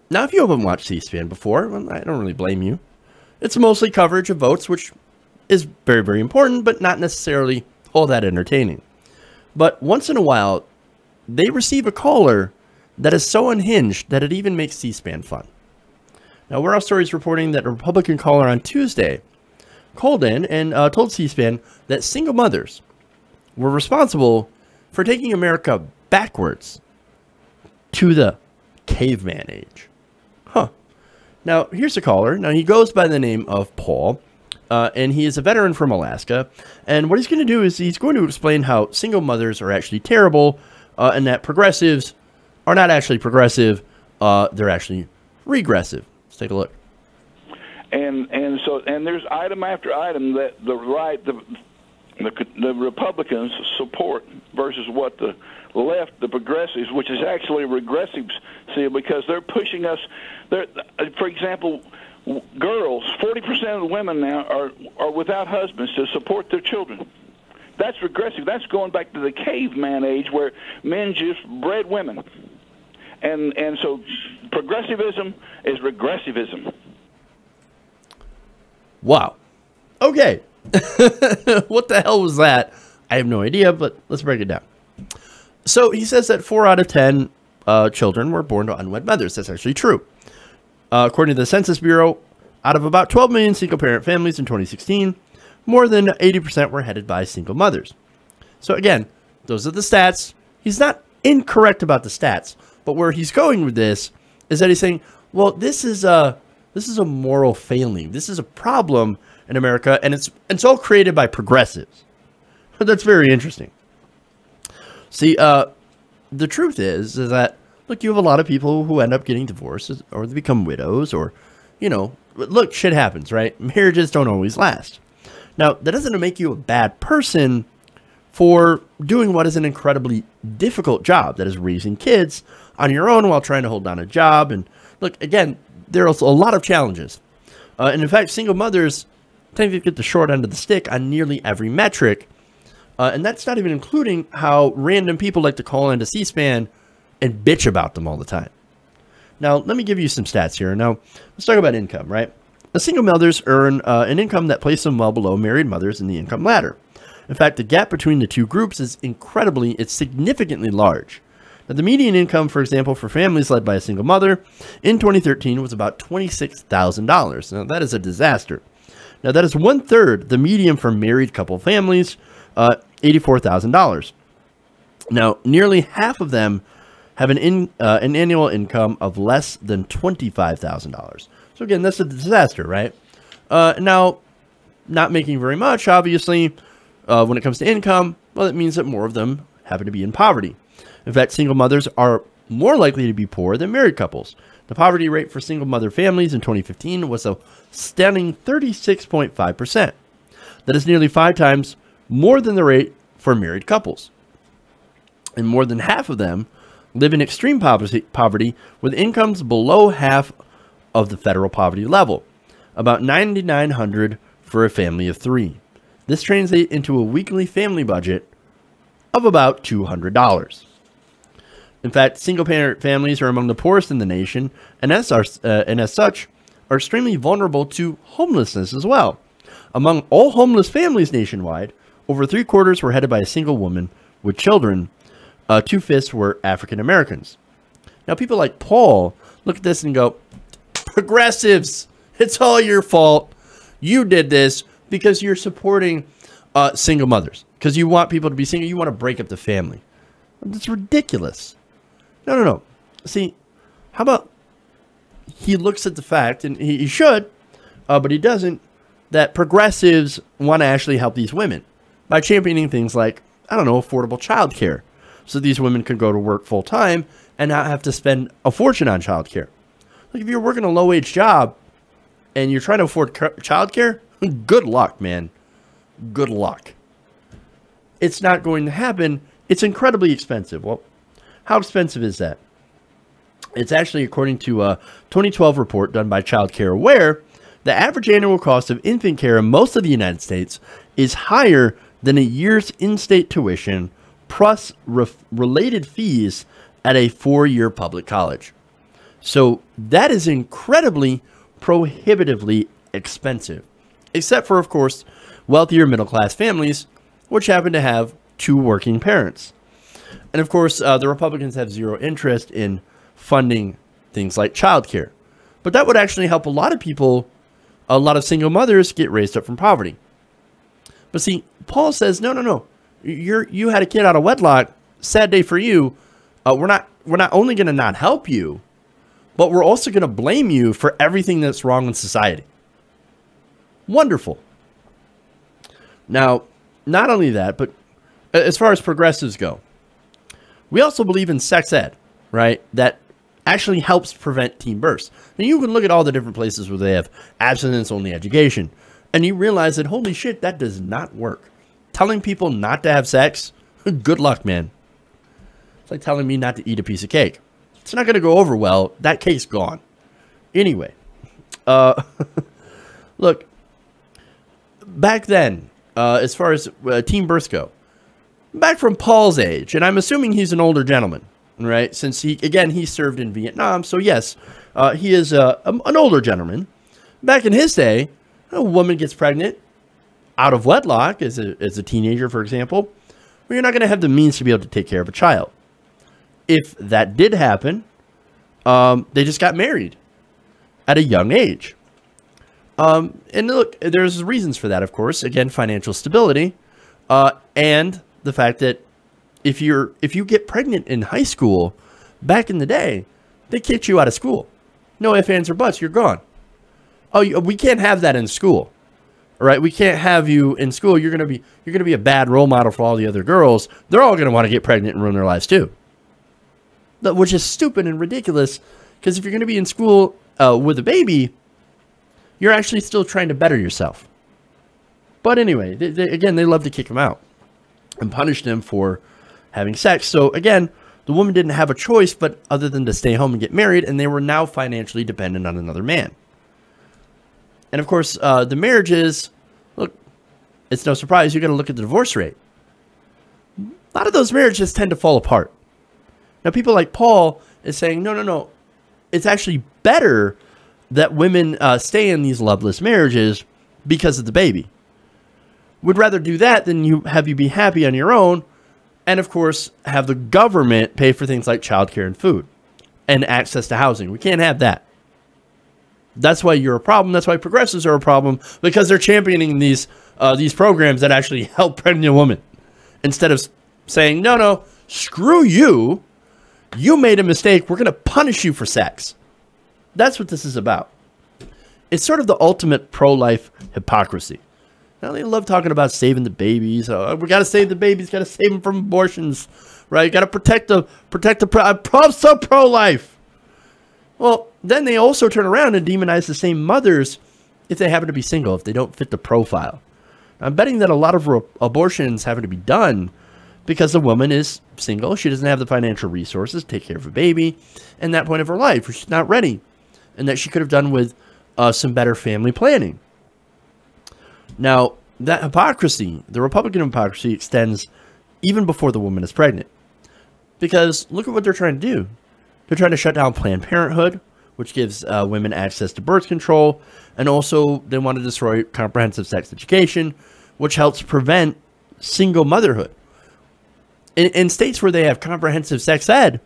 Now, if you haven't watched C-SPAN before, well, I don't really blame you. It's mostly coverage of votes, which is very, very important, but not necessarily all that entertaining. But once in a while, they receive a caller that is so unhinged that it even makes C-SPAN fun. Now, Our Story is reporting that a Republican caller on Tuesday called in and told C-SPAN that single mothers were responsible for taking America backwards to the caveman age. Huh. Now, here's a caller. Now, he goes by the name of Paul, and he is a veteran from Alaska. And what he's going to do is he's going to explain how single mothers are actually terrible, and that progressives are not actually progressive, they're actually regressive. Let's take a look. And there's item after item that the Republicans support versus what the left, the progressives, which is actually regressives, see, because they're pushing us. For example, girls, 40% of the women now are without husbands to support their children. That's regressive. That's going back to the caveman age where men just bred women. And so progressivism is regressivism. Wow. Okay. What the hell was that? I have no idea, but let's break it down. So he says that 4 out of 10 children were born to unwed mothers. That's actually true. According to the Census Bureau, out of about 12 million single-parent families in 2016, more than 80% were headed by single mothers. So again, those are the stats. He's not incorrect about the stats, but where he's going with this is that he's saying, well, this is a moral failing. This is a problem in America, and it's all created by progressives. That's very interesting. See, the truth is that, look, you have a lot of people who end up getting divorced or they become widows or, look, shit happens, right? Marriages don't always last. Now, that doesn't make you a bad person for doing what is an incredibly difficult job, that is raising kids on your own while trying to hold down a job. And look, again, there are a lot of challenges. And in fact, single mothers tend to get the short end of the stick on nearly every metric. And that's not even including how random people like to call into C-SPAN and bitch about them all the time. Now, let me give you some stats here. Now, let's talk about income, right? The single mothers earn an income that places them well below married mothers in the income ladder. In fact, the gap between the two groups is significantly large. Now, the median income, for example, for families led by a single mother in 2013 was about $26,000. Now, that is a disaster. Now, that is 1/3 the median for married couple families, $84,000. Now, nearly half of them have an annual income of less than $25,000. So again, that's a disaster, right? Now, not making very much, obviously, when it comes to income, well, it means that more of them happen to be in poverty. In fact, single mothers are more likely to be poor than married couples. The poverty rate for single mother families in 2015 was a stunning 36.5%. That is nearly 5 times more than the rate for married couples. And more than half of them live in extreme poverty with incomes below half of the federal poverty level, about $9,900 for a family of 3. This translates into a weekly family budget of about $200. In fact, single-parent families are among the poorest in the nation, and as such, are extremely vulnerable to homelessness as well. Among all homeless families nationwide, over 3/4 were headed by a single woman with children. 2/5 were African Americans. Now, people like Paul look at this and go, progressives, it's all your fault. You did this because you're supporting single mothers, because you want people to be single. You want to break up the family. That's ridiculous. No. See, how about he looks at the fact, and he should, but he doesn't, that progressives want to actually help these women by championing things like, I don't know, affordable childcare, so these women can go to work full time and not have to spend a fortune on childcare. Like, if you're working a low-wage job and you're trying to afford childcare, good luck, man. Good luck. It's not going to happen. It's incredibly expensive. Well, how expensive is that? It's actually, according to a 2012 report done by Child Care Aware, the average annual cost of infant care in most of the United States is higher than a year's in-state tuition plus related fees at a 4-year public college. So that is incredibly, prohibitively expensive. Except for, of course, wealthier middle-class families, which happen to have 2 working parents. And, of course, the Republicans have zero interest in funding things like childcare. But that would actually help a lot of people, a lot of single mothers, get raised up from poverty. But see, Paul says, no. You had a kid out of wedlock. Sad day for you. We're not only going to not help you, but we're also going to blame you for everything that's wrong in society. Wonderful. Now, not only that, but as far as progressives go, we also believe in sex ed, right? That actually helps prevent teen births. And you can look at all the different places where they have abstinence-only education, and you realize that, holy shit, that does not work. Telling people not to have sex, good luck, man. It's like telling me not to eat a piece of cake. It's not going to go over well. That cake's gone. Anyway, look, back then, as far as teen births go, back from Paul's age, and I'm assuming he's an older gentleman, right? Since he served in Vietnam, so yes, he is an older gentleman. Back in his day, a woman gets pregnant out of wedlock as a teenager, for example, well, you're not going to have the means to be able to take care of a child. If that did happen, they just got married at a young age. And look, there's reasons for that, of course. Again, financial stability, and the fact that if you get pregnant in high school, back in the day, they kicked you out of school. No ifs, ands, or buts. You're gone. Oh, we can't have that in school. All right, we can't have you in school. You're gonna be a bad role model for all the other girls. They're all gonna want to get pregnant and ruin their lives too. Which is stupid and ridiculous, because if you're gonna be in school with a baby, you're actually still trying to better yourself. But anyway, they love to kick them out and punish them for having sex. So again, the woman didn't have a choice but other than to stay home and get married, and they were now financially dependent on another man. And of course, the marriages, look, it's no surprise, you got to look at the divorce rate. A lot of those marriages tend to fall apart. Now, people like Paul is saying, no, it's actually better that women stay in these loveless marriages because of the baby. Would rather do that than you be happy on your own, and of course, have the government pay for things like childcare and food and access to housing. We can't have that. That's why you're a problem. That's why progressives are a problem, because they're championing these programs that actually help pregnant women, instead of saying, no, screw you. You made a mistake. We're going to punish you for sex. That's what this is about. It's sort of the ultimate pro-life hypocrisy. Now, they love talking about saving the babies. We got to save the babies. Got to save them from abortions, right? Got to protect the. I'm so pro-life. Well, then they also turn around and demonize the same mothers if they happen to be single, if they don't fit the profile. I'm betting that a lot of abortions happen to be done because the woman is single. She doesn't have the financial resources to take care of a baby in that point of her life, or she's not ready, and that she could have done with some better family planning. Now, that hypocrisy, the Republican hypocrisy, extends even before the woman is pregnant. Because look at what they're trying to do. They're trying to shut down Planned Parenthood, which gives women access to birth control. And also, they want to destroy comprehensive sex education, which helps prevent single motherhood. In states where they have comprehensive sex ed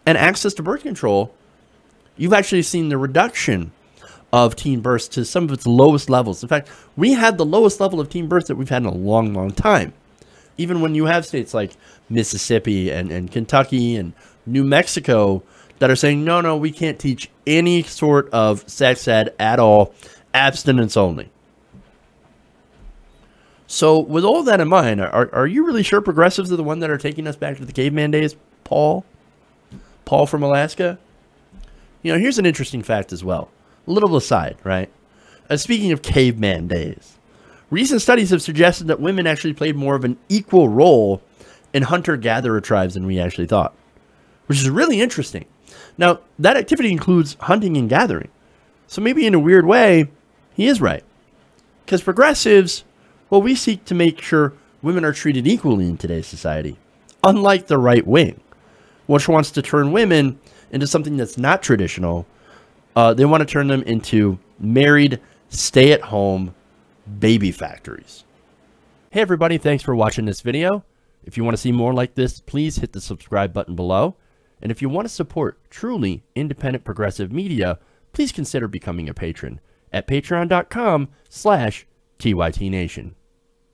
and access to birth control, you've actually seen the reduction of teen births to some of its lowest levels. In fact, we had the lowest level of teen births that we've had in a long, long time. Even when you have states like Mississippi and Kentucky and New Mexico that are saying, no, we can't teach any sort of sex ed at all, abstinence only. So with all that in mind, are you really sure progressives are the one that are taking us back to the caveman days, Paul? Paul from Alaska? You know, here's an interesting fact as well. A little aside, right? Speaking of caveman days, recent studies have suggested that women actually played more of an equal role in hunter-gatherer tribes than we actually thought, which is really interesting. Now, that activity includes hunting and gathering. So maybe in a weird way, he is right. Because progressives, well, we seek to make sure women are treated equally in today's society, unlike the right wing, which wants to turn women into something that's not traditional. They want to turn them into married, stay-at-home baby factories. Hey everybody, thanks for watching this video. If you want to see more like this, please hit the subscribe button below. And if you want to support truly independent progressive media, please consider becoming a patron at patreon.com/TYTNation.